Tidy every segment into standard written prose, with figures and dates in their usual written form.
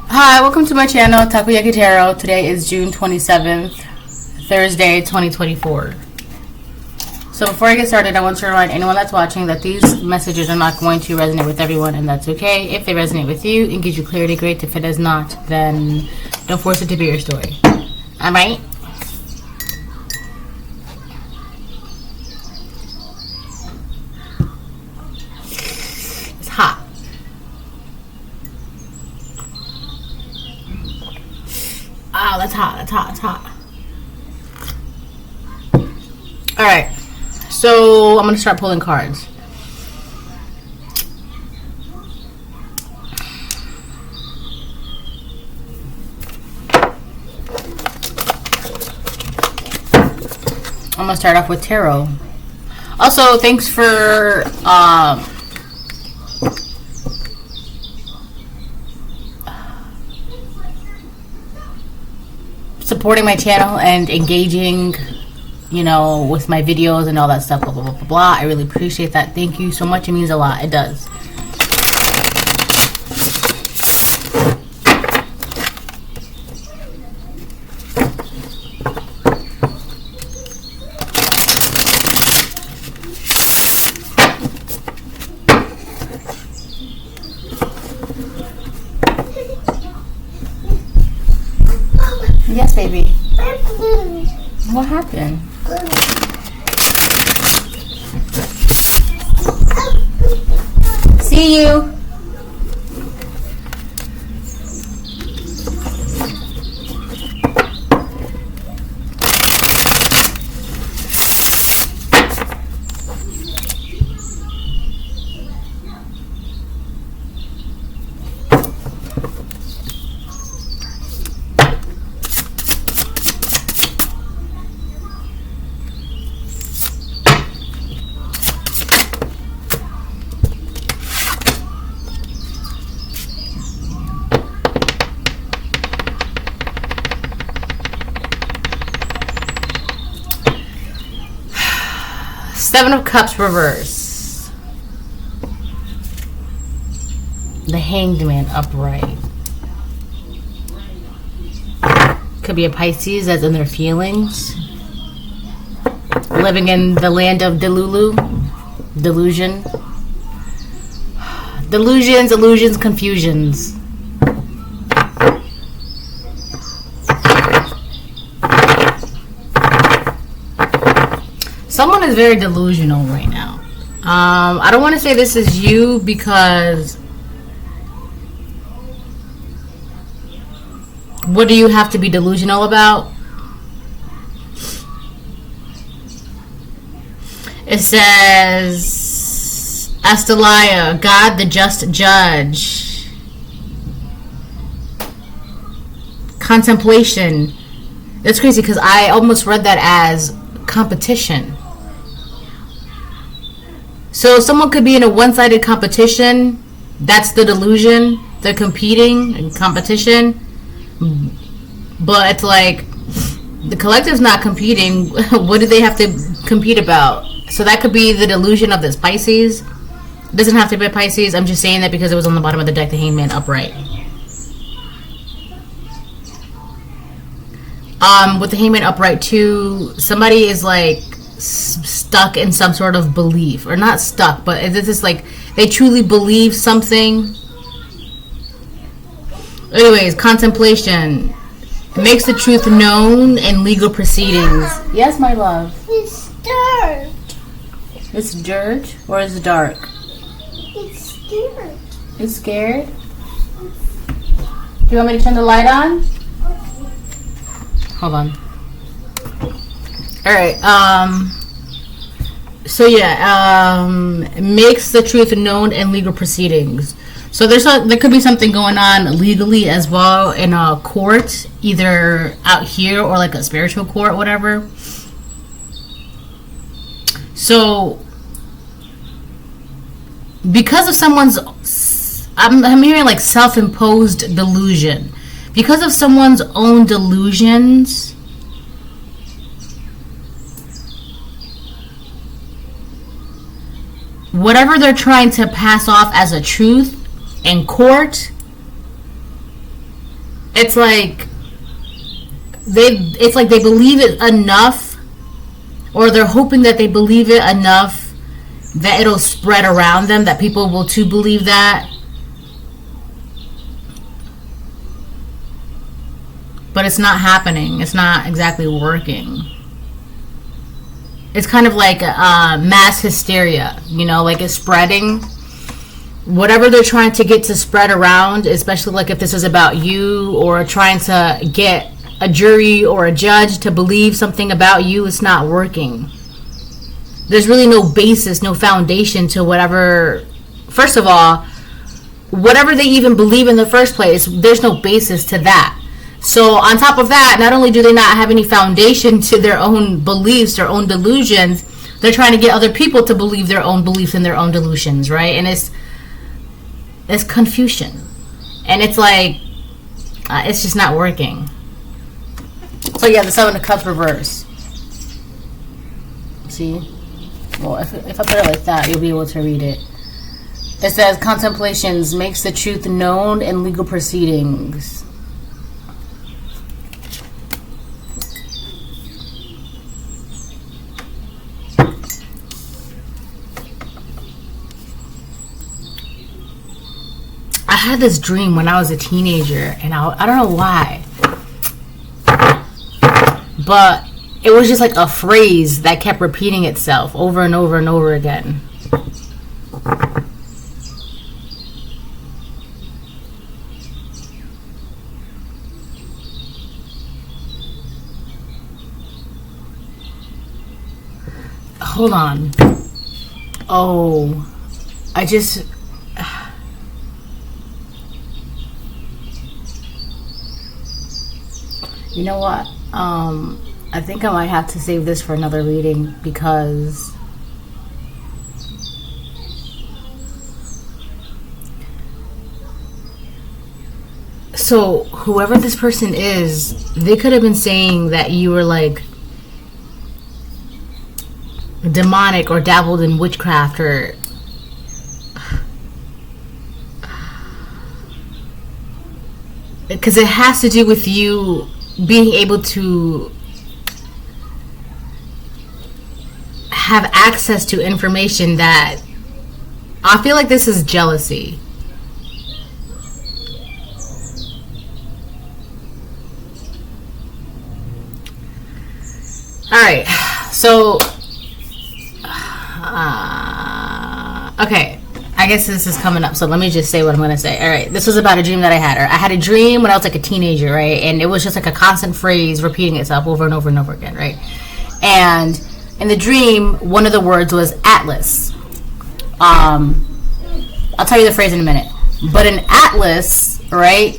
Hi, welcome to my channel, Takoyaki Tarot. Today is June 27th, Thursday, 2024. So before I get started, I want to remind anyone that's watching that these messages are not going to resonate with everyone, and that's okay. If they resonate with you and gives you clarity, great. If it does not, then don't force it to be your story. Alright? It's hot. Oh, that's hot, that's hot, that's hot. Alright, so I'm going to start pulling cards. I'm going to start off with tarot. Also, thanks for supporting my channel and engaging, you know, with my videos and all that stuff, blah, blah, blah, blah, blah. I really appreciate that. Thank you so much. It means a lot. It does. Yes, baby. What happened? See you. Seven of Cups reverse. The Hanged Man upright. Could be a Pisces that's in their feelings. Living in the land of Delulu. Delusion. Delusions, illusions, confusions. Someone is very delusional right now. I don't want to say this is you because what do you have to be delusional about? It says, Astalia, God the just judge. Contemplation. That's crazy because I almost read that as competition. So someone could be in a one-sided competition. That's the delusion. They're competing in competition. But it's like the collective's not competing. What do they have to compete about? So that could be the delusion of this Pisces. It doesn't have to be a Pisces. I'm just saying that because it was on the bottom of the deck, the Hanged Man upright. With the Hanged Man upright too, somebody is like stuck in some sort of belief, or not stuck, but it's just like they truly believe something. Anyways, contemplation. It makes the truth known in legal proceedings. Yes, my love. It's dark. It's dirt or is it dark? It's scared. It's scared? Do you want me to turn the light on? Hold on. Alright, so yeah, it makes the truth known in legal proceedings. So there could be something going on legally as well in a court, either out here or like a spiritual court, whatever. So because of someone's, I'm hearing like self-imposed delusion. Because of someone's own delusions, whatever they're trying to pass off as a truth in court it's like they believe it enough, or they're hoping that they believe it enough that it'll spread around them, that people will too believe that. But it's not happening. It's not exactly working. It's kind of like mass hysteria, like it's spreading. Whatever they're trying to get to spread around, especially like if this is about you, or trying to get a jury or a judge to believe something about you, it's not working. There's really no basis, no foundation to whatever. First of all, whatever they even believe in the first place, there's no basis to that. So on top of that, not only do they not have any foundation to their own beliefs, their own delusions, they're trying to get other people to believe their own beliefs and their own delusions, right? And it's confusion. And it's like, it's just not working. So yeah, the Seven of Cups reverse. See? Well, if I put it like that, you'll be able to read it. It says, contemplations makes the truth known in legal proceedings. I had this dream when I was a teenager, and I don't know why, but it was just like a phrase that kept repeating itself over and over and over again. Hold on. Oh, I just... You know what? I think I might have to save this for another reading, because so whoever this person is, they could have been saying that you were like demonic or dabbled in witchcraft, or because it has to do with you being able to have access to information that I feel like this is jealousy. Alright, so okay, I guess this is coming up, so let me just say what I'm going to say. All right, this was about a dream that I had. I had a dream when I was like a teenager, right? And it was just like a constant phrase repeating itself over and over and over again, right? And in the dream, one of the words was atlas. I'll tell you the phrase in a minute. But an atlas, right?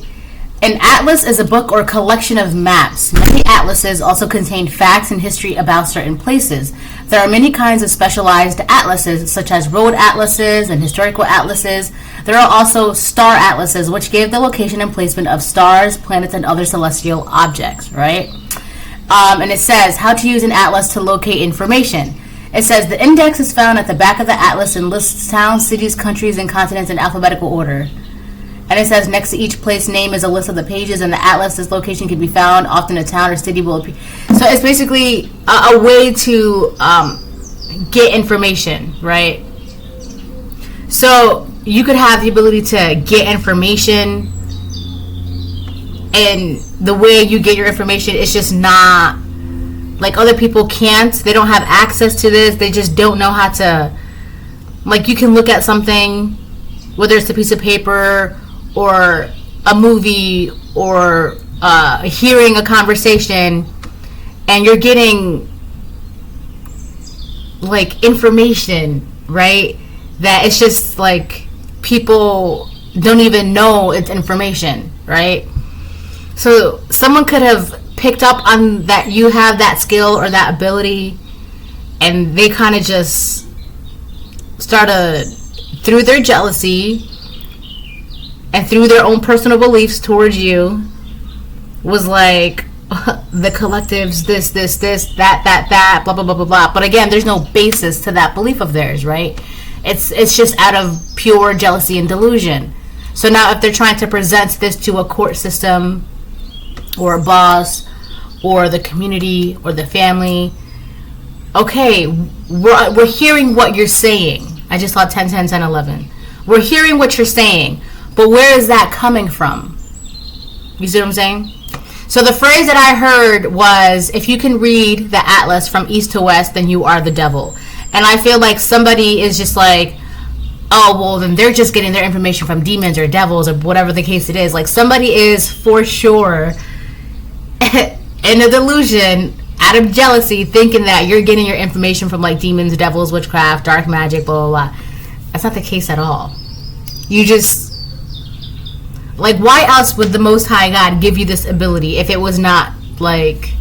An atlas is a book or collection of maps. Many atlases also contain facts and history about certain places. There are many kinds of specialized atlases, such as road atlases and historical atlases. There are also star atlases, which give the location and placement of stars, planets, and other celestial objects, right? And it says how to use an atlas to locate information. It says the index is found at the back of the atlas and lists towns, cities, countries, and continents in alphabetical order. And it says next to each place name is a list of the pages, and the atlas, this location can be found. Often a town or city will appear. So it's basically a way to get information, right? So you could have the ability to get information, and the way you get your information is just not like other people can't. They don't have access to this. They just don't know how to. Like, you can look at something, whether it's a piece of paper or a movie or hearing a conversation, and you're getting like information, right? That it's just like people don't even know it's information, right? So someone could have picked up on that you have that skill or that ability, and they kind of just started, through their jealousy and through their own personal beliefs towards you, was like, the collectives, this, that, blah, blah, blah, blah, blah. But again, there's no basis to that belief of theirs, right? It's just out of pure jealousy and delusion. So now if they're trying to present this to a court system or a boss or the community or the family. Okay, we're hearing what you're saying. I just saw 10, 10, 10, 11. We're hearing what you're saying, but where is that coming from? You see what I'm saying? So the phrase that I heard was, if you can read the atlas from east to west, then you are the devil. And I feel like somebody is just like, oh, well, then they're just getting their information from demons or devils or whatever the case it is. Like, somebody is for sure in a delusion out of jealousy thinking that you're getting your information from like demons, devils, witchcraft, dark magic, blah, blah, blah. That's not the case at all. You just, like, why else would the Most High God give you this ability if it was not, like,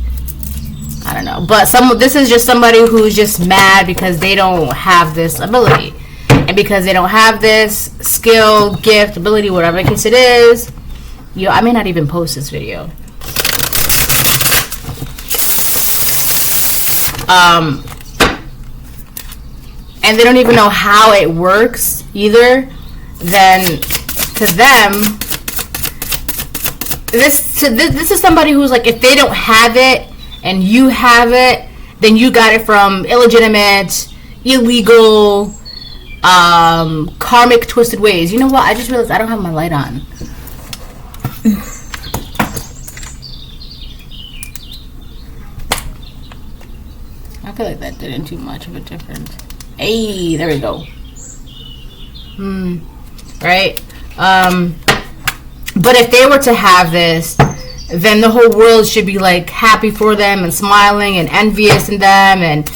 I don't know. But this is just somebody who's just mad because they don't have this ability. And because they don't have this skill, gift, ability, whatever the case it is, I may not even post this video. And they don't even know how it works either. Then to them, this is somebody who's like, if they don't have it and you have it, then you got it from illegitimate, illegal, karmic, twisted ways. You know what? I just realized I don't have my light on. I feel like that didn't too much of a difference. Hey, there we go. Right? But if they were to have this, then the whole world should be like happy for them and smiling and envious in them, and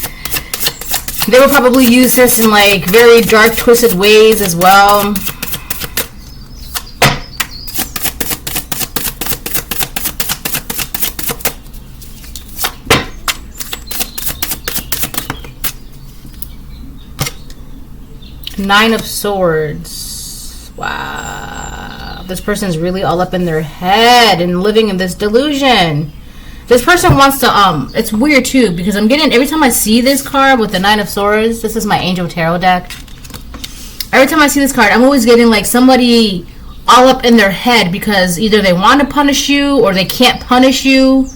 they would probably use this in like very dark, twisted ways as well. Nine of Swords. Wow. This person's really all up in their head and living in this delusion. This person wants to, it's weird too, because I'm getting, every time I see this card with the Nine of Swords, this is my Angel Tarot deck. Every time I see this card, I'm always getting like somebody all up in their head because either they want to punish you or they can't punish you.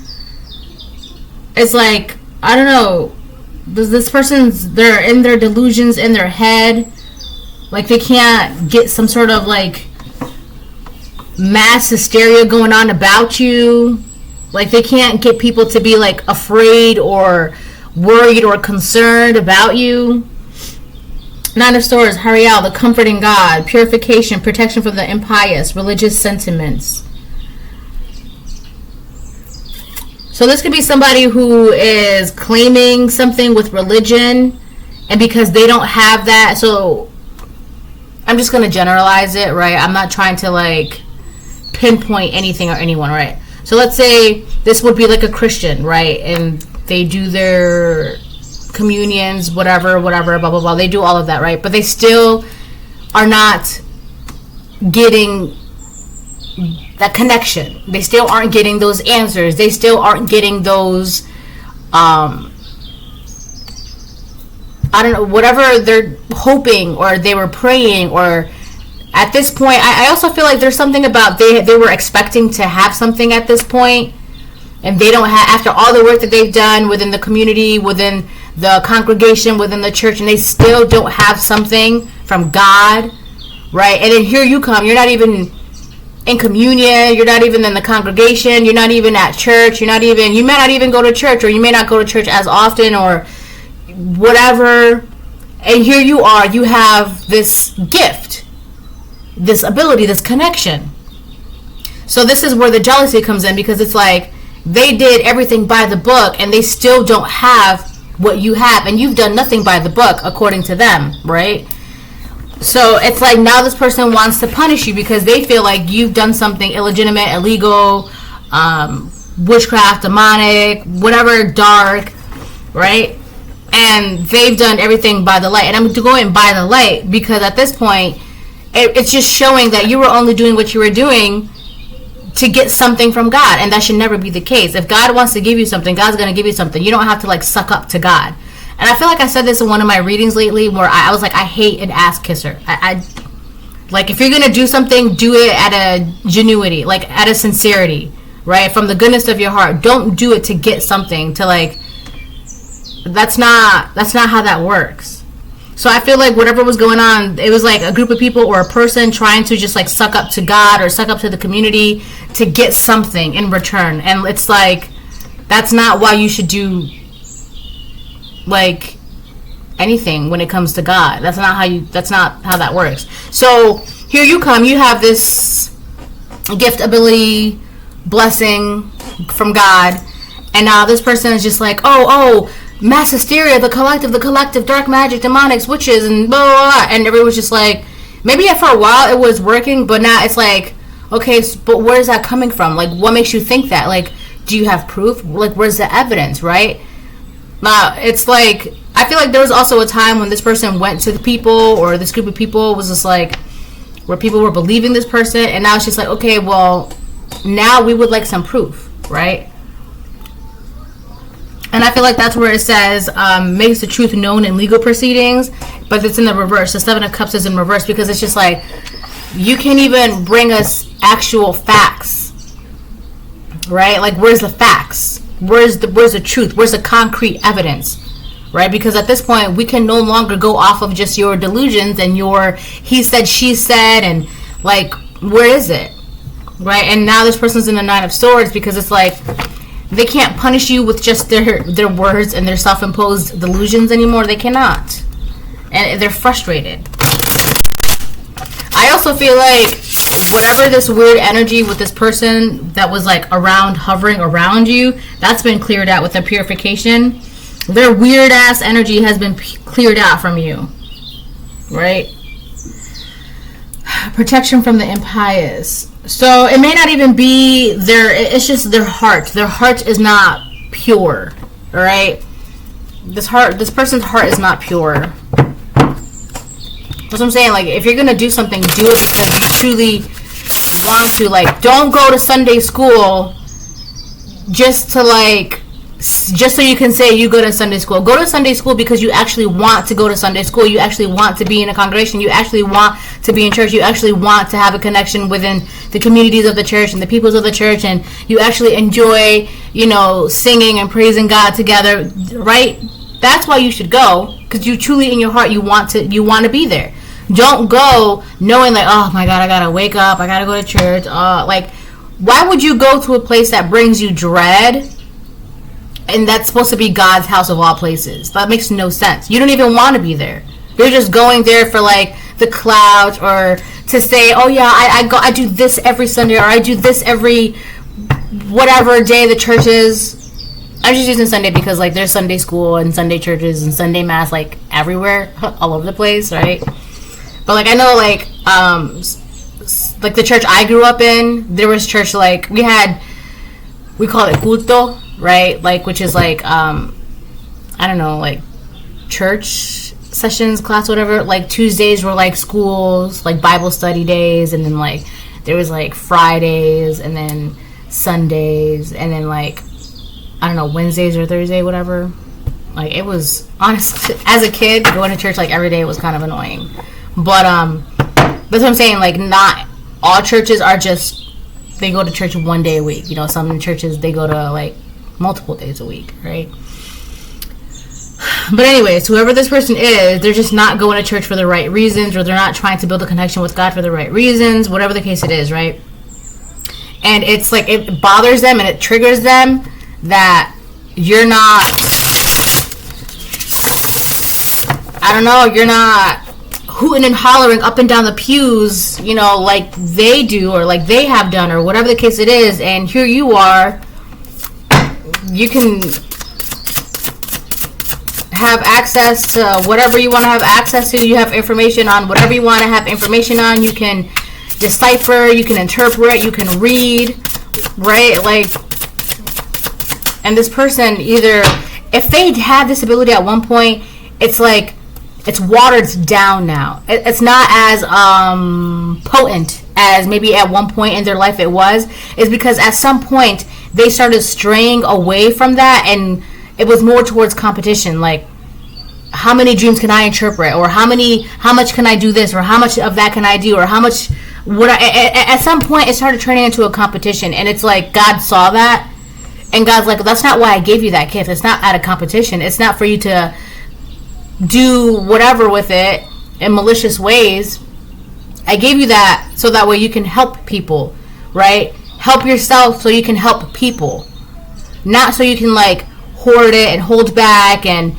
It's like, I don't know, this person's, they're in their delusions in their head. Like they can't get some sort of like mass hysteria going on about you. Like they can't get people to be like afraid or worried or concerned about you. Nine of Swords, Hariel, the comforting God, purification, protection from the impious, religious sentiments. So this could be somebody who is claiming something with religion, and because they don't have that, so I'm just going to generalize it, right? I'm not trying to like pinpoint anything or anyone, right? So let's say this would be like a Christian, right? And they do their communions, whatever, blah, blah, blah. They do all of that, right? But they still are not getting that connection. They still aren't getting those answers. They still aren't getting those, I don't know, whatever they're hoping or they were praying, or at this point, I also feel like there's something about they were expecting to have something at this point, and they don't have, after all the work that they've done within the community, within the congregation, within the church, and they still don't have something from God, right? And then here you come, you're not even in communion, you're not even in the congregation, you're not even at church, you may not even go to church, or you may not go to church as often, or whatever, and here you are, you have this gift, this ability, this connection. So this is where the jealousy comes in, because it's like they did everything by the book and they still don't have what you have, and you've done nothing by the book according to them, right? So it's like now this person wants to punish you because they feel like you've done something illegitimate, illegal, witchcraft, demonic, whatever, dark, right? And they've done everything by the light. And I'm going by the light because at this point, it's just showing that you were only doing what you were doing to get something from God. And that should never be the case. If God wants to give you something, God's going to give you something. You don't have to like suck up to God. And I feel like I said this in one of my readings lately where I was like, I hate an ass kisser. I like, if you're going to do something, do it at a genuity, like at a sincerity, right? From the goodness of your heart. Don't do it to get something, to like, that's not how that works. So I feel like whatever was going on, it was like a group of people or a person trying to just like suck up to God or suck up to the community to get something in return. And it's like, that's not why you should do like anything when it comes to God. That's not how that works. So here you come, you have this gift, ability, blessing from God, and now this person is just like, oh, mass hysteria, the collective, dark magic, demonics, witches, and blah, blah, blah. And everyone's just like, maybe for a while it was working, but now it's like, okay, but where's that coming from? Like, what makes you think that? Like, do you have proof? Like, where's the evidence, right? Now, it's like, I feel like there was also a time when this person went to the people, or this group of people was just like, where people were believing this person, and now it's just like, okay, well, now we would like some proof, right? And I feel like that's where it says, makes the truth known in legal proceedings, but it's in the reverse. The Seven of Cups is in reverse, because it's just like, you can't even bring us actual facts, right? Like, where's the facts? Where's the truth? Where's the concrete evidence, right? Because at this point, we can no longer go off of just your delusions and your he said, she said, and like, where is it, right? And now this person's in the Nine of Swords, because it's like, they can't punish you with just their words and their self-imposed delusions anymore. They cannot. And they're frustrated. I also feel like whatever this weird energy with this person that was like hovering around you, that's been cleared out with the purification. Their weird ass energy has been cleared out from you. Right? Protection from the impious. So it may not even be it's just their heart. Their heart is not pure. Alright? This person's heart is not pure. That's what I'm saying. Like, if you're gonna do something, do it because you truly want to. Like, don't go to Sunday school just so you can say you go to Sunday school. Go to Sunday school because you actually want to go to Sunday school. You actually want to be in a congregation. You actually want to be in church. You actually want to have a connection within the communities of the church and the peoples of the church. And you actually enjoy, singing and praising God together, right? That's why you should go, because you truly in your heart, you want to be there. Don't go knowing like, oh my God, I gotta wake up. I gotta go to church. Like, why would you go to a place that brings you dread? And that's supposed to be God's house of all places. That makes no sense. You don't even want to be there. You're just going there for like the clout, or to say, oh yeah, I do this every Sunday, or I do this every whatever day the church is. I'm just using Sunday because like there's Sunday school and Sunday churches and Sunday mass like everywhere, all over the place, right? But like I know like the church I grew up in, there was church like we call it culto, right? Like, which is like, I don't know, like church sessions, class, whatever. Like Tuesdays were like schools, like Bible study days. And then like, there was like Fridays and then Sundays. And then like, I don't know, Wednesdays or Thursday, whatever. Like it was, honestly, as a kid, going to church like every day was kind of annoying. But, that's what I'm saying. Like not all churches are just, they go to church one day a week. Some churches, they go to like multiple days a week, right? But anyways, whoever this person is, they're just not going to church for the right reasons, or they're not trying to build a connection with God for the right reasons, whatever the case it is, right? And it's like, it bothers them and it triggers them that you're not, you're not hooting and hollering up and down the pews, like they do, or like they have done, or whatever the case it is. And here you are, you can have access to whatever you want to have access to. You have information on whatever you want to have information on. You can decipher, you can interpret, you can read, right? Like, and this person, either, if they had this ability at one point, it's like, it's watered down now. It's not as potent as maybe at one point in their life it was. It's because at some point they started straying away from that, and it was more towards competition. Like, how many dreams can I interpret, or how much can I do this, or how much of that can I do, or how much At some point it started turning into a competition, and it's like God saw that, and God's like, that's not why I gave you that gift. It's not at a competition. It's not for you to do whatever with it in malicious ways. I gave you that so that way you can help people, right? Help yourself so you can help people, not so you can like hoard it and hold back and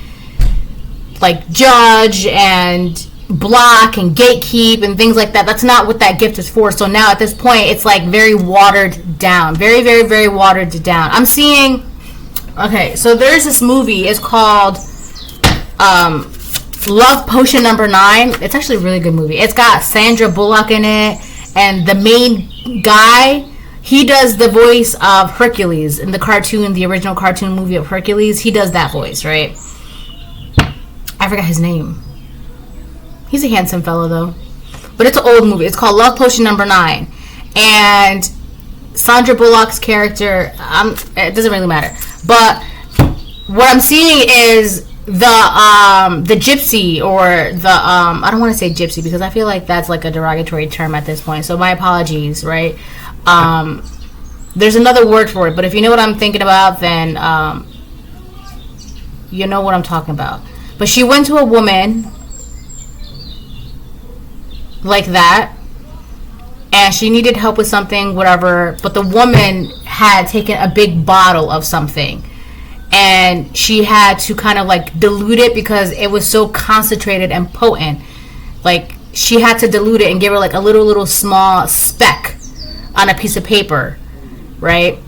like judge and block and gatekeep and things like that. That's not what that gift is for. So now at this point it's like very watered down, very, very, very watered down. I'm seeing, okay, so there's this movie. It's called Love Potion Number 9. It's actually a really good movie. It's got Sandra Bullock in it, and the main guy, he does the voice of Hercules in the cartoon, the original cartoon movie of Hercules. He does that voice, right? I forgot his name. He's a handsome fellow though. But it's an old movie. It's called Love Potion Number 9. And Sandra Bullock's character, it doesn't really matter. But what I'm seeing is the gypsy, or the I don't want to say gypsy because I feel like that's like a derogatory term at this point, so my apologies, right? There's another word for it, but if you know what I'm thinking about, then you know what I'm talking about. But she went to a woman like that, and she needed help with something, whatever, but the woman had taken a big bottle of something, and she had to kind of like dilute it because it was so concentrated and potent. Like she had to dilute it and give her like a little small speck on a piece of paper, right?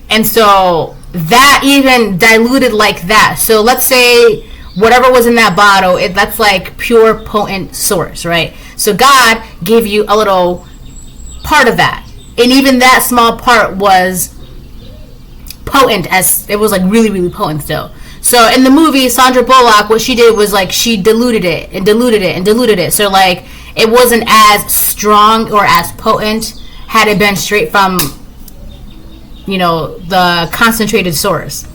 And so that even diluted like that. So let's say whatever was in that bottle, that's like pure potent source, right? So God gave you a little part of that, and even that small part was potent, as it was like really, really potent still. So in the movie, Sandra Bullock, what she did was like she diluted it and diluted it and diluted it. So like it wasn't as strong or as potent had it been straight from, you know, the concentrated source.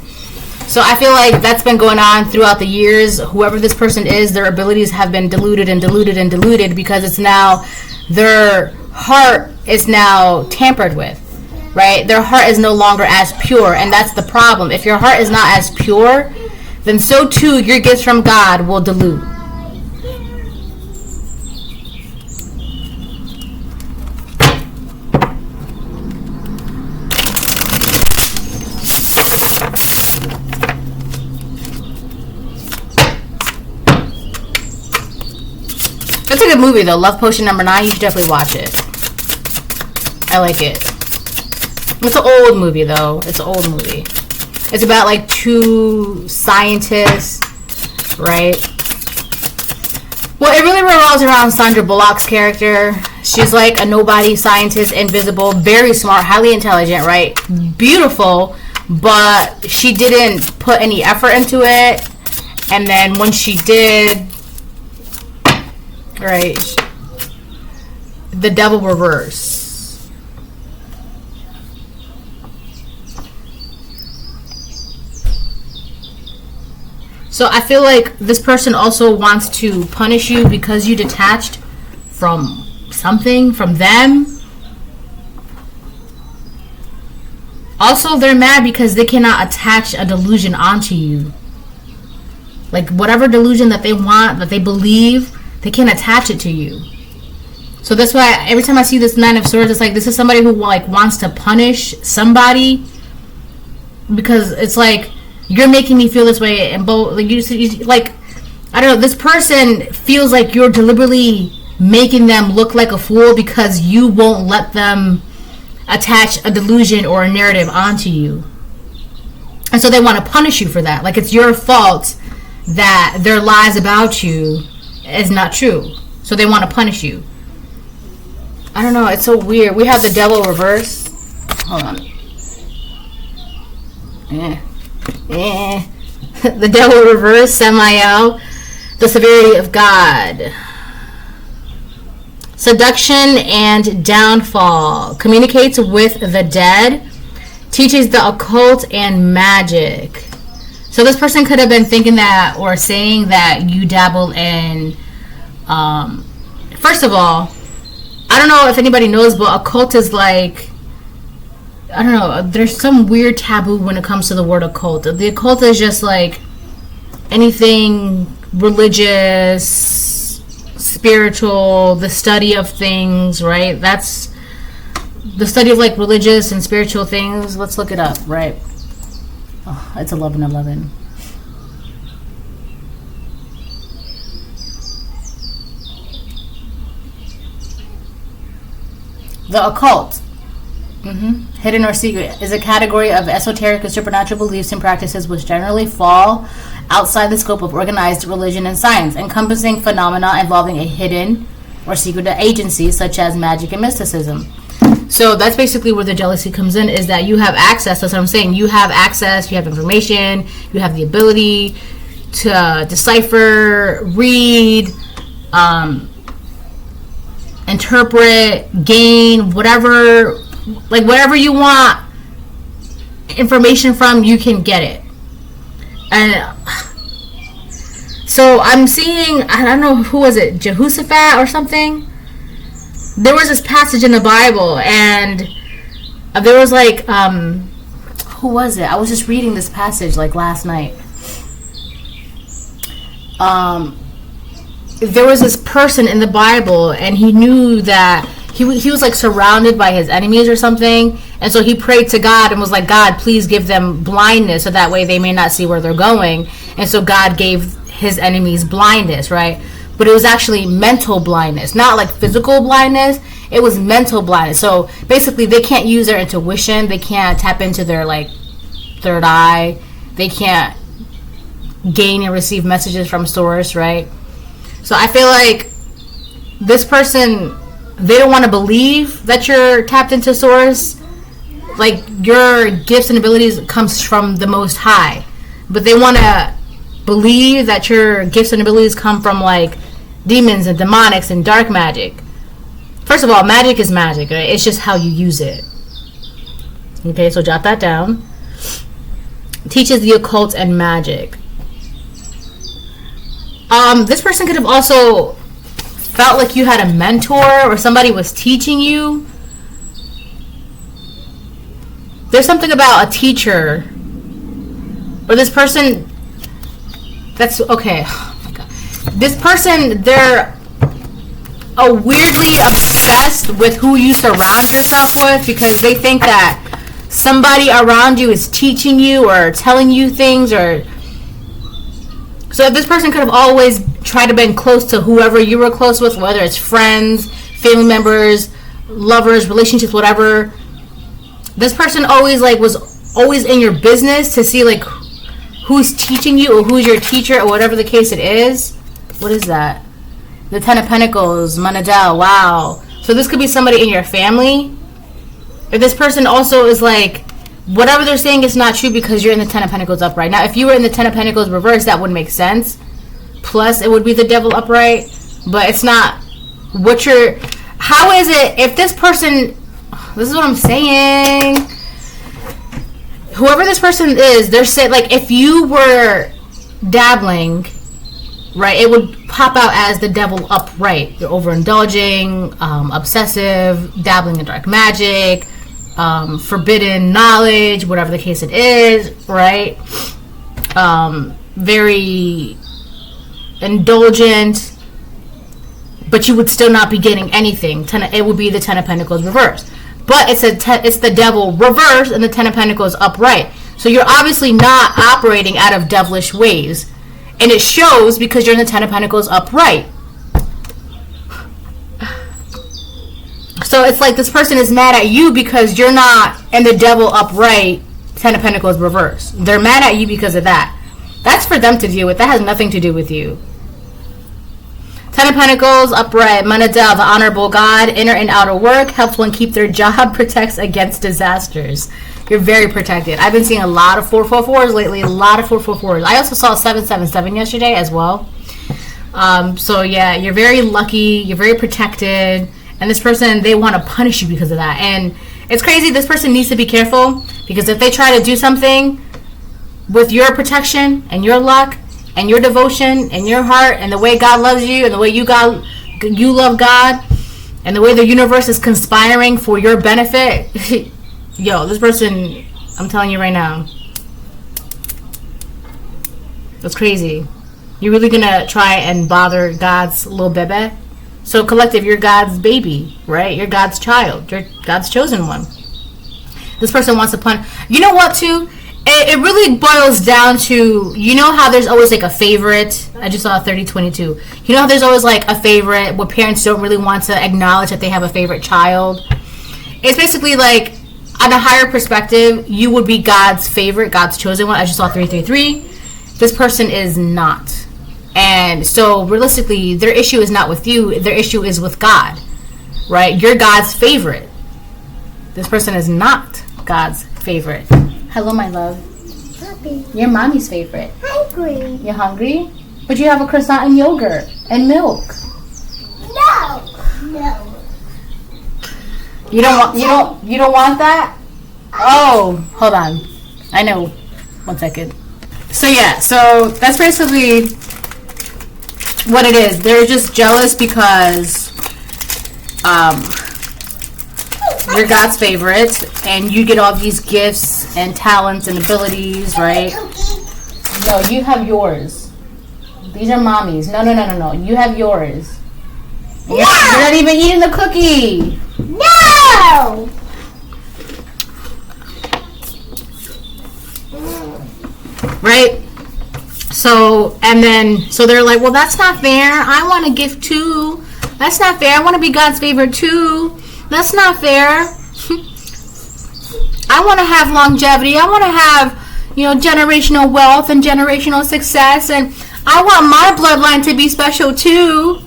So I feel like that's been going on throughout the years. Whoever this person is, their abilities have been diluted and diluted and diluted because it's now their heart is now tampered with. Right? Their heart is no longer as pure, and that's the problem. If your heart is not as pure, then so too your gifts from God will dilute. It's a good movie though. Love Potion Number 9. You should definitely watch it. I like it. It's an old movie, though. It's an old movie. It's about, like, two scientists, right? Well, it really revolves around Sandra Bullock's character. She's, like, a nobody scientist, invisible, very smart, highly intelligent, right? Beautiful, but she didn't put any effort into it. And then when she did, right, the devil reversed. So I feel like this person also wants to punish you because you detached from something, from them. Also, they're mad because they cannot attach a delusion onto you. Like whatever delusion that they want, that they believe, they can't attach it to you. So that's why every time I see this Nine of Swords, it's like this is somebody who like wants to punish somebody, because it's like, you're making me feel this way, and both like you like, I don't know, this person feels like you're deliberately making them look like a fool because you won't let them attach a delusion or a narrative onto you. And so they want to punish you for that. Like it's your fault that their lies about you is not true. So they want to punish you. I don't know, it's so weird. We have the devil reverse. Hold on. The devil reverse, Samael, the severity of God. Seduction and downfall. Communicates with the dead. Teaches the occult and magic. So this person could have been thinking that or saying that you dabble in, first of all, I don't know if anybody knows, but occult is like, I don't know, there's some weird taboo when it comes to the word occult. The occult is just like anything religious, spiritual, the study of things, right? That's the study of like religious and spiritual things. Let's look it up, right? Oh, it's 11:11. The occult, hidden or secret, is a category of esoteric and supernatural beliefs and practices which generally fall outside the scope of organized religion and science, encompassing phenomena involving a hidden or secret agency such as magic and mysticism. So that's basically where the jealousy comes in, is that you have access. That's what I'm saying. You have access, you have information, you have the ability to decipher, read, interpret, gain, whatever you want information from, you can get it. And so I'm seeing, I don't know, who was it, Jehoshaphat or something? There was this passage in the Bible, and there was like, who was it? I was just reading this passage like last night. There was this person in the Bible, and he knew that he was like surrounded by his enemies or something, and so he prayed to God and was like, God, please give them blindness so that way they may not see where they're going. And so God gave his enemies blindness, right? But it was actually mental blindness, not like physical blindness. It was mental blindness. So basically they can't use their intuition, they can't tap into their like third eye, they can't gain and receive messages from source, right? So I feel like this person, they don't want to believe that you're tapped into source. Like, your gifts and abilities comes from the Most High. But they want to believe that your gifts and abilities come from, like, demons and demonics and dark magic. First of all, magic is magic, right? It's just how you use it. Okay, so jot that down. Teaches the occult and magic. This person could have also felt like you had a mentor or somebody was teaching you. There's something about a teacher or this person that's okay. Oh my God. This person, they're weirdly obsessed with who you surround yourself with, because they think that somebody around you is teaching you or telling you things. Or so this person could have always tried to be close to whoever you were close with, whether it's friends, family members, lovers, relationships, whatever. This person always was always in your business to see like who's teaching you or who's your teacher or whatever the case it is. What is that? The Ten of Pentacles, Manadel, wow. So this could be somebody in your family. Or this person also is like, whatever they're saying is not true because you're in the Ten of Pentacles upright. Now, if you were in the Ten of Pentacles reverse, that would make sense. Plus, it would be the Devil upright. But it's not what you're... How is it if this person... This is what I'm saying. Whoever this person is, they're saying, like, if you were dabbling, right, it would pop out as the Devil upright. You're overindulging, obsessive, dabbling in dark magic, forbidden knowledge, whatever the case it is, right? Very indulgent, but you would still not be getting anything. It would be the Ten of Pentacles reverse. But it's the Devil reverse and the Ten of Pentacles upright. So you're obviously not operating out of devilish ways. And it shows because you're in the Ten of Pentacles upright. So it's like this person is mad at you because you're not in the Devil upright, Ten of Pentacles reverse. They're mad at you because of that. That's for them to deal with. That has nothing to do with you. Ten of Pentacles upright, Manadel, the honorable God, inner and outer work, helps one keep their job, protects against disasters. You're very protected. I've been seeing a lot of 444s lately, a lot of 444s. I also saw 777 yesterday as well. So yeah, you're very lucky, you're very protected, and this person, they want to punish you because of that. And it's crazy, this person needs to be careful, because if they try to do something with your protection and your luck and your devotion and your heart and the way God loves you and the way you love God and the way the universe is conspiring for your benefit, yo, this person, I'm telling you right now, that's crazy. You're really gonna try and bother God's little bebe? So collective, you're God's baby, right? You're God's child. You're God's chosen one. This person wants to pun. You know what, too? It really boils down to, you know how there's always like a favorite? I just saw 3022. You know how there's always like a favorite where parents don't really want to acknowledge that they have a favorite child? It's basically like, on a higher perspective, you would be God's favorite, God's chosen one. I just saw 333. This person is not. And so realistically, their issue is not with you. Their issue is with God, right? You're God's favorite. This person is not God's favorite. Hello, my love. Happy. You're mommy's favorite. Hungry. You're hungry? But you have a croissant and yogurt and milk. No. No. You don't want that? Oh, hold on. I know. 1 second. So yeah, so that's basically what it is. They're just jealous because you're God's favorite and you get all these gifts and talents and abilities, right? No, you have yours. These are mommy's. No. You have yours. You're not even eating the cookie. No. Right? So they're like, well, that's not fair. I want a gift too. That's not fair. I want to be God's favorite too. That's not fair. I want to have longevity. I want to have, generational wealth and generational success. And I want my bloodline to be special too.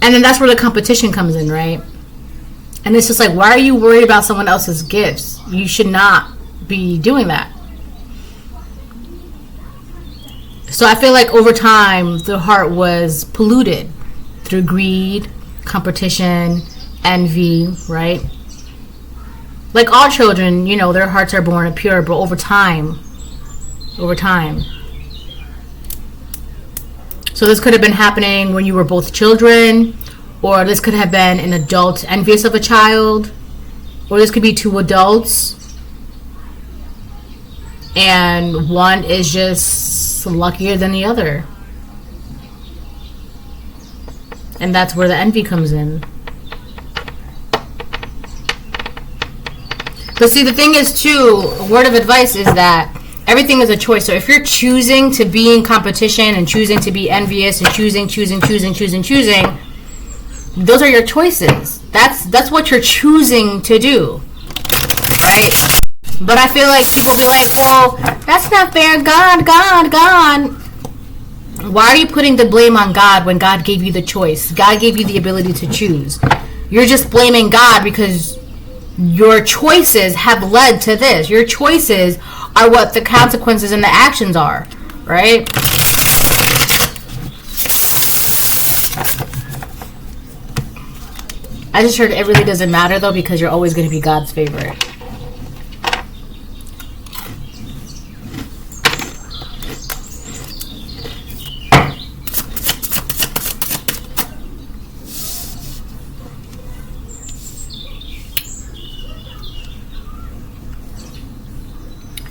And then that's where the competition comes in, right? And it's just like, why are you worried about someone else's gifts? You should not be doing that. So I feel like over time, the heart was polluted through greed, competition, envy, right? Like all children, their hearts are born pure, but over time. So this could have been happening when you were both children, or this could have been an adult envious of a child, or this could be two adults, and one is just luckier than the other. And that's where the envy comes in. But see, the thing is too, a word of advice is that everything is a choice. So if you're choosing to be in competition and choosing to be envious and choosing, those are your choices. That's what you're choosing to do, right? But I feel like people be like, well, that's not fair. God. Why are you putting the blame on God when God gave you the choice? God gave you the ability to choose. You're just blaming God because your choices have led to this. Your choices are what the consequences and the actions are, right? I just heard it really doesn't matter though, because you're always going to be God's favorite.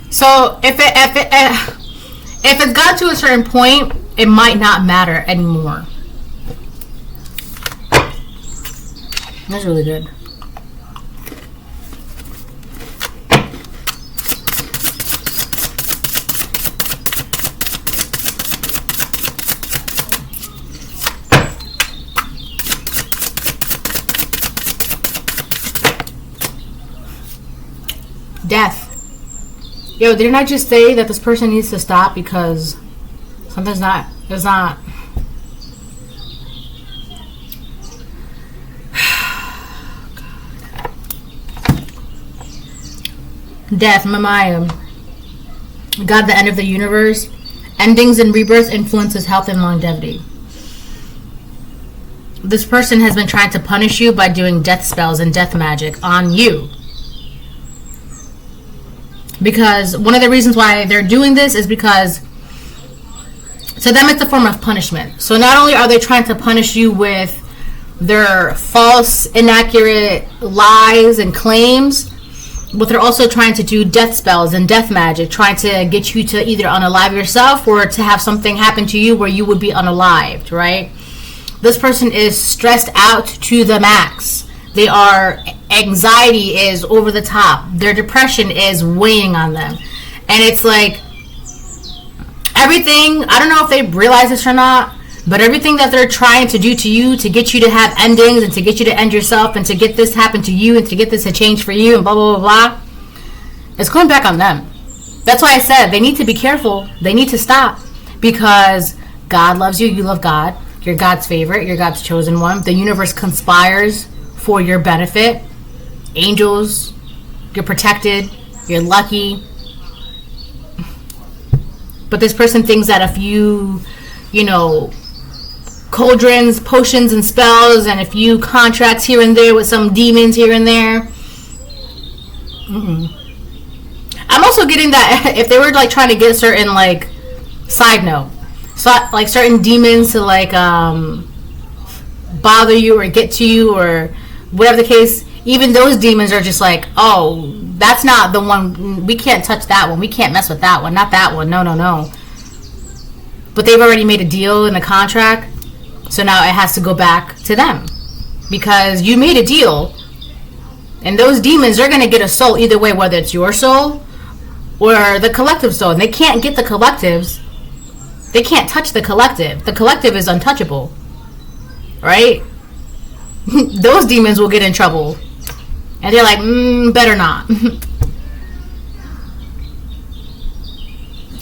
So if it got to a certain point, it might not matter anymore. That's really good. Death. Yo, didn't I just say that this person needs to stop because something's not, it's not. Death, Mamayam. God, the end of the universe. Endings and rebirth influences health and longevity. This person has been trying to punish you by doing death spells and death magic on you. Because one of the reasons why they're doing this is because to them it's a form of punishment. So not only are they trying to punish you with their false, inaccurate lies and claims, but they're also trying to do death spells and death magic, trying to get you to either unalive yourself or to have something happen to you where you would be unalived, right? This person is stressed out to the max. Anxiety is over the top. Their depression is weighing on them. And it's like, everything, I don't know if they realize this or not, but everything that they're trying to do to you to get you to have endings and to get you to end yourself and to get this happen to you and to get this to change for you and blah, blah, blah, blah, it's going back on them. That's why I said they need to be careful. They need to stop, because God loves you. You love God. You're God's favorite. You're God's chosen one. The universe conspires for your benefit. Angels, you're protected. You're lucky. But this person thinks that if you cauldrons, potions, and spells, and a few contracts here and there with some demons here and there. I'm also getting that if they were like trying to get certain, like, side note, so like certain demons to like bother you or get to you or whatever the case, even those demons are just like, oh, that's not the one, we can't touch that one, we can't mess with that one, not that one, no. But they've already made a deal in a contract. So now it has to go back to them, because you made a deal, and those demons are going to get a soul either way, whether it's your soul or the collective soul. And they can't get the collectives. They can't touch the collective. The collective is untouchable, right? Those demons will get in trouble, and they're like, better not.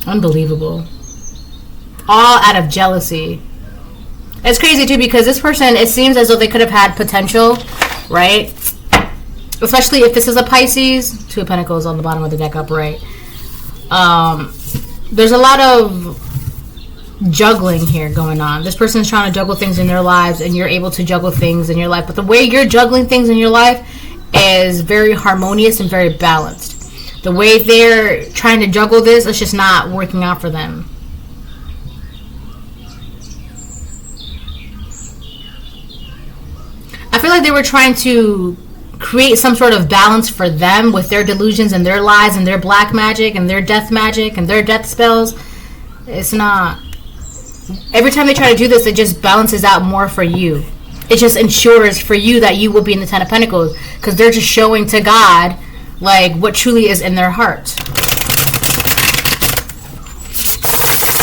Unbelievable. All out of jealousy. It's crazy too, because this person, it seems as though they could have had potential, right? Especially if this is a Pisces. 2 of Pentacles on the bottom of the deck upright. There's a lot of juggling here going on. This person's trying to juggle things in their lives, and you're able to juggle things in your life. But the way you're juggling things in your life is very harmonious and very balanced. The way they're trying to juggle this, it's just not working out for them. I feel like they were trying to create some sort of balance for them with their delusions and their lies and their black magic and their death magic and their death spells. It's not. Every time they try to do this, it just balances out more for you. It just ensures for you that you will be in the 10 of Pentacles, because they're just showing to God like what truly is in their heart.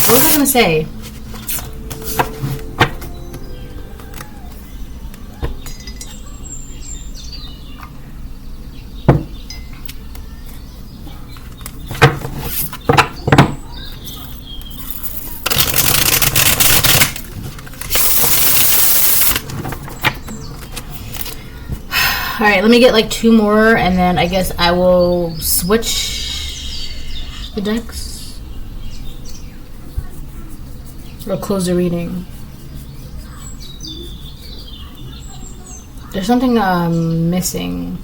What was I going to say? Alright, let me get like 2 more, and then I guess I will switch the decks. Or close the reading. There's something missing.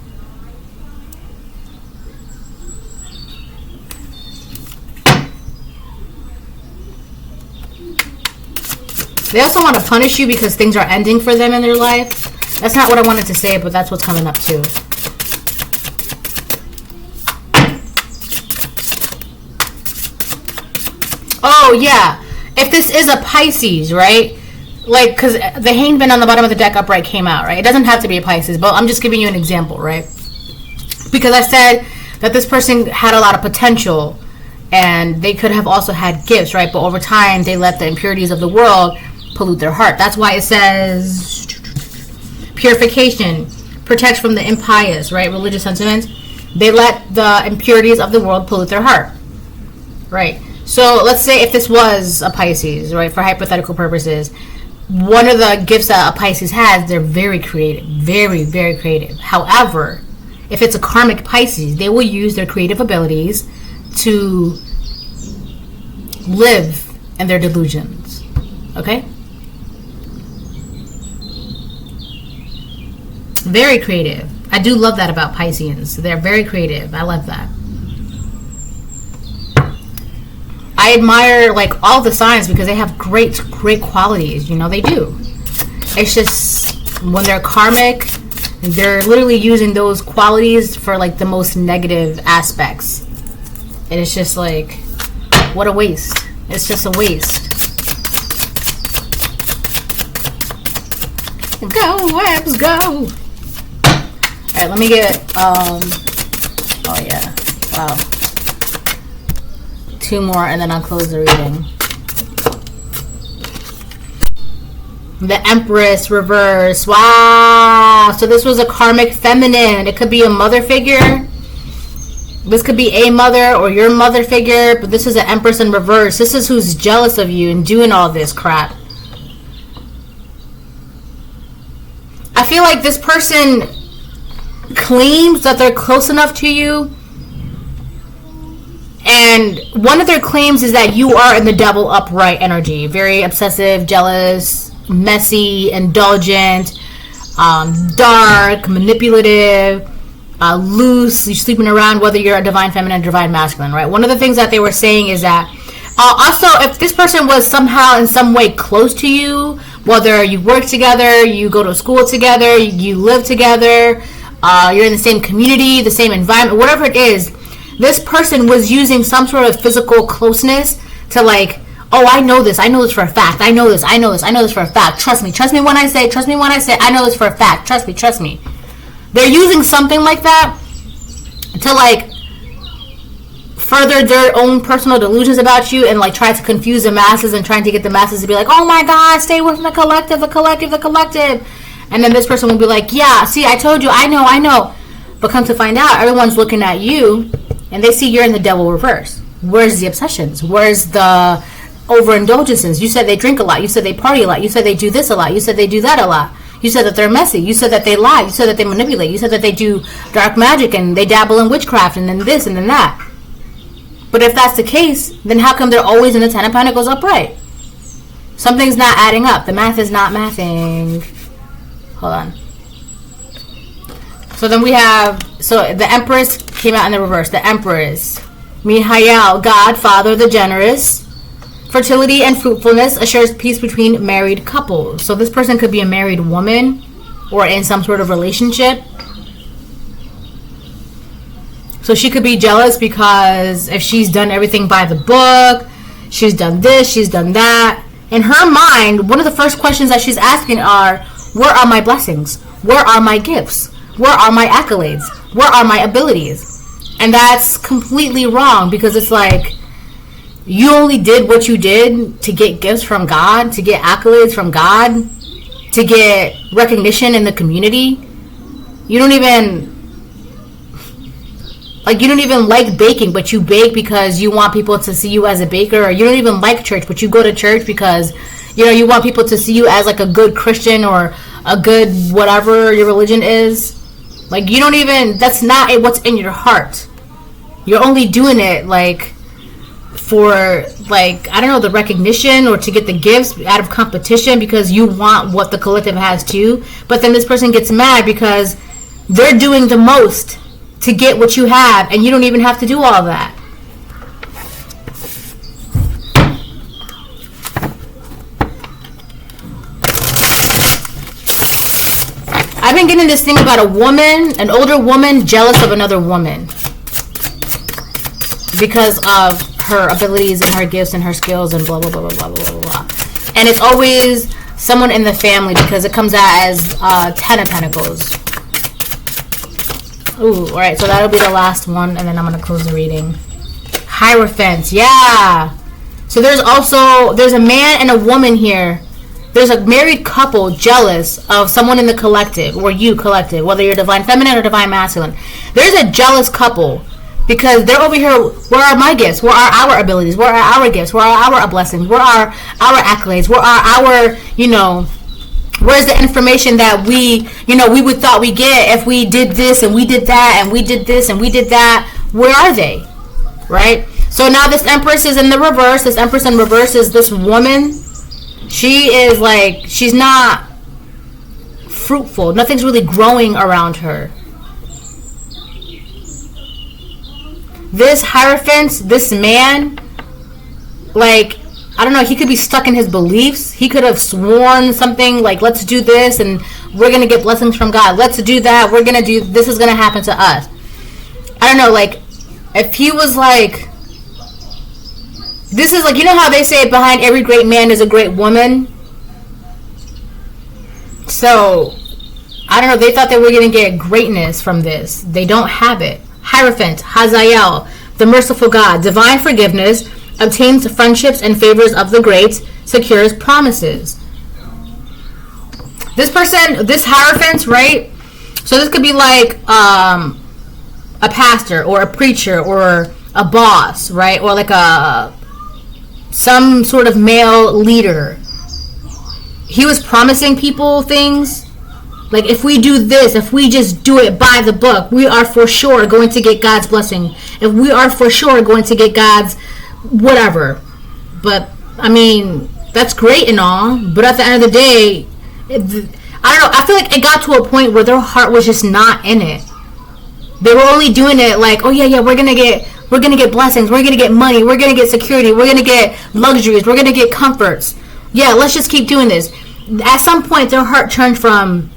They also want to punish you because things are ending for them in their life. That's not what I wanted to say, but that's what's coming up too. Oh, yeah. If this is a Pisces, right? Like, because the Hangman on the bottom of the deck upright came out, right? It doesn't have to be a Pisces, but I'm just giving you an example, right? Because I said that this person had a lot of potential, and they could have also had gifts, right? But over time, they let the impurities of the world pollute their heart. That's why it says purification, protects from the impious, right? Religious sentiments. They let the impurities of the world pollute their heart, right? So let's say if this was a Pisces, right, for hypothetical purposes, one of the gifts that a Pisces has, they're very creative, very, very creative. However, if it's a karmic Pisces, they will use their creative abilities to live in their delusions, okay? Very creative. I do love that about Pisceans. They're very creative. I love that. I admire like all the signs because they have great qualities. You know, they do. It's just when they're karmic, they're literally using those qualities for like the most negative aspects. And it's just like, what a waste. It's just a waste. Go, webs, go. Alright, let me get, oh yeah, wow. 2 more and then I'll close the reading. The Empress reverse. Wow. So this was a karmic feminine. It could be a mother figure. This could be a mother or your mother figure. But this is an Empress in reverse. This is who's jealous of you and doing all this crap. I feel like this person claims that they're close enough to you. And one of their claims is that you are in the devil upright energy. Very obsessive, jealous, messy, indulgent, dark, manipulative, loose, you're sleeping around, whether you're a divine feminine or divine masculine, right? One of the things that they were saying is that also, if this person was somehow in some way close to you, whether you work together, you go to school together, you live together, you're in the same community, the same environment, whatever it is, this person was using some sort of physical closeness to like, oh, I know this for a fact. I know this for a fact. Trust me when I say, I know this for a fact. Trust me. They're using something like that to like further their own personal delusions about you and like try to confuse the masses and trying to get the masses to be like, oh my God, stay with the collective. And then this person will be like, yeah, see, I told you, I know. But come to find out, everyone's looking at you and they see you're in the devil reverse. Where's the obsessions? Where's the overindulgences? You said they drink a lot. You said they party a lot. You said they do this a lot. You said they do that a lot. You said that they're messy. You said that they lie. You said that they manipulate. You said that they do dark magic and they dabble in witchcraft and then this and then that. But if that's the case, then how come they're always in the Ten of Pentacles upright? Something's not adding up. The math is not mathing. Hold on. So then we have, so the Empress came out in the reverse. The Empress. Mihail, God, Father, the generous. Fertility and fruitfulness assures peace between married couples. So this person could be a married woman or in some sort of relationship. So she could be jealous because if she's done everything by the book, she's done this, she's done that. In her mind, one of the first questions that she's asking are, where are my blessings? Where are my gifts? Where are my accolades? Where are my abilities? And that's completely wrong because it's like, you only did what you did to get gifts from God, to get accolades from God, to get recognition in the community. You don't even like baking, but you bake because you want people to see you as a baker. Or you don't even like church, but you go to church because, you want people to see you as like a good Christian or a good whatever your religion is. Like, you don't even, that's not what's in your heart. You're only doing it like for like, I don't know, the recognition or to get the gifts out of competition because you want what the collective has too. But then this person gets mad because they're doing the most to get what you have and you don't even have to do all that. I've been getting this thing about a woman, an older woman jealous of another woman because of her abilities and her gifts and her skills and blah blah blah blah blah blah blah. And it's always someone in the family because it comes out as 10 of Pentacles. Ooh, all right, so that'll be the last one, and then I'm gonna close the reading. Hierophant, yeah. So there's a man and a woman here. There's a married couple jealous of someone in the collective, or you collective, whether you're divine feminine or divine masculine. There's a jealous couple because they're over here. Where are my gifts? Where are our abilities? Where are our gifts? Where are our blessings? Where are our accolades? Where are our, where's the information that we would thought we get if we did this and we did that and we did this and we did that? Where are they? Right? So now this Empress is in the reverse. This Empress in reverse is this woman. She is like, she's not fruitful. Nothing's really growing around her. This Hierophant, this man, like, I don't know, he could be stuck in his beliefs. He could have sworn something like, let's do this and we're going to get blessings from God. Let's do that. We're going to do, this is going to happen to us. I don't know, like, if he was like, this is like, you know how they say behind every great man is a great woman? So, I don't know, they thought they were going to get greatness from this. They don't have it. Hierophant, Hazael, the merciful God, divine forgiveness, obtains friendships and favors of the great, secures promises. This person, this Hierophant, right? So this could be like a pastor or a preacher or a boss, right? Or like some sort of male leader. He was promising people things. Like, if we do this, if we just do it by the book, we are for sure going to get God's blessing. If we are for sure going to get God's whatever. But, I mean, that's great and all. But at the end of the day, I don't know. I feel like it got to a point where their heart was just not in it. They were only doing it like, oh yeah, we're gonna get blessings. We're gonna get money. We're gonna get security. We're gonna get luxuries. We're gonna get comforts. Yeah, let's just keep doing this. At some point, their heart turned from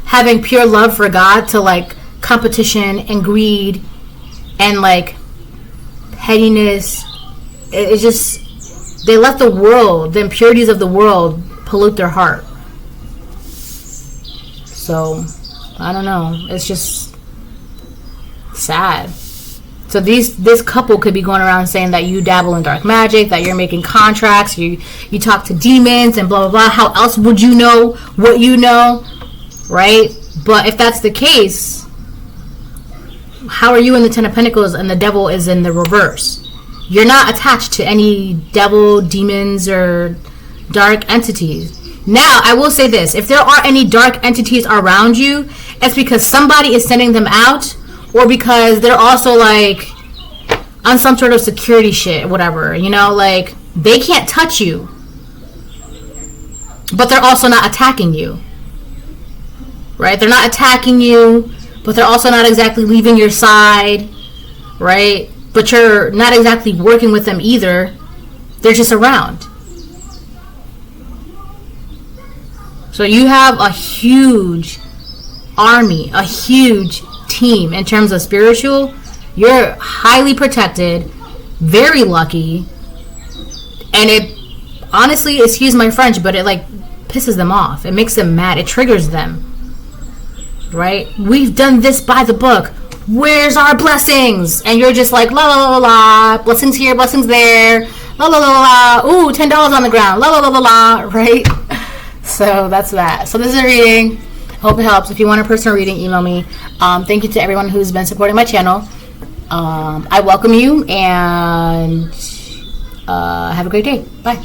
having pure love for God to like competition and greed and like pettiness. It just, they let the world, the impurities of the world pollute their heart. So, I don't know. It's just sad. So this couple could be going around saying that you dabble in dark magic, that you're making contracts, you talk to demons and blah, blah, blah. How else would you know what you know? Right? But if that's the case, how are you in the Ten of Pentacles and the devil is in the reverse? You're not attached to any devil, demons, or dark entities. Now, I will say this. If there are any dark entities around you, it's because somebody is sending them out, or because they're also like on some sort of security shit, whatever. You know, like, they can't touch you, but they're also not attacking you. Right? They're not attacking you, but they're also not exactly leaving your side, right? But you're not exactly working with them either. They're just around. So you have a huge army, a huge team in terms of spiritual. You're highly protected, very lucky, and it, honestly, excuse my French, but it like pisses them off. It makes them mad. It triggers them. Right? We've done this by the book. Where's our blessings? And you're just like, la la la la, blessings here, blessings there, la la la la, ooh, $10 on the ground, la la la la la, right? So that's that. So this is a reading. Hope it helps. If you want a personal reading, email me. Thank you to everyone who's been supporting my channel. I welcome you, and have a great day. Bye.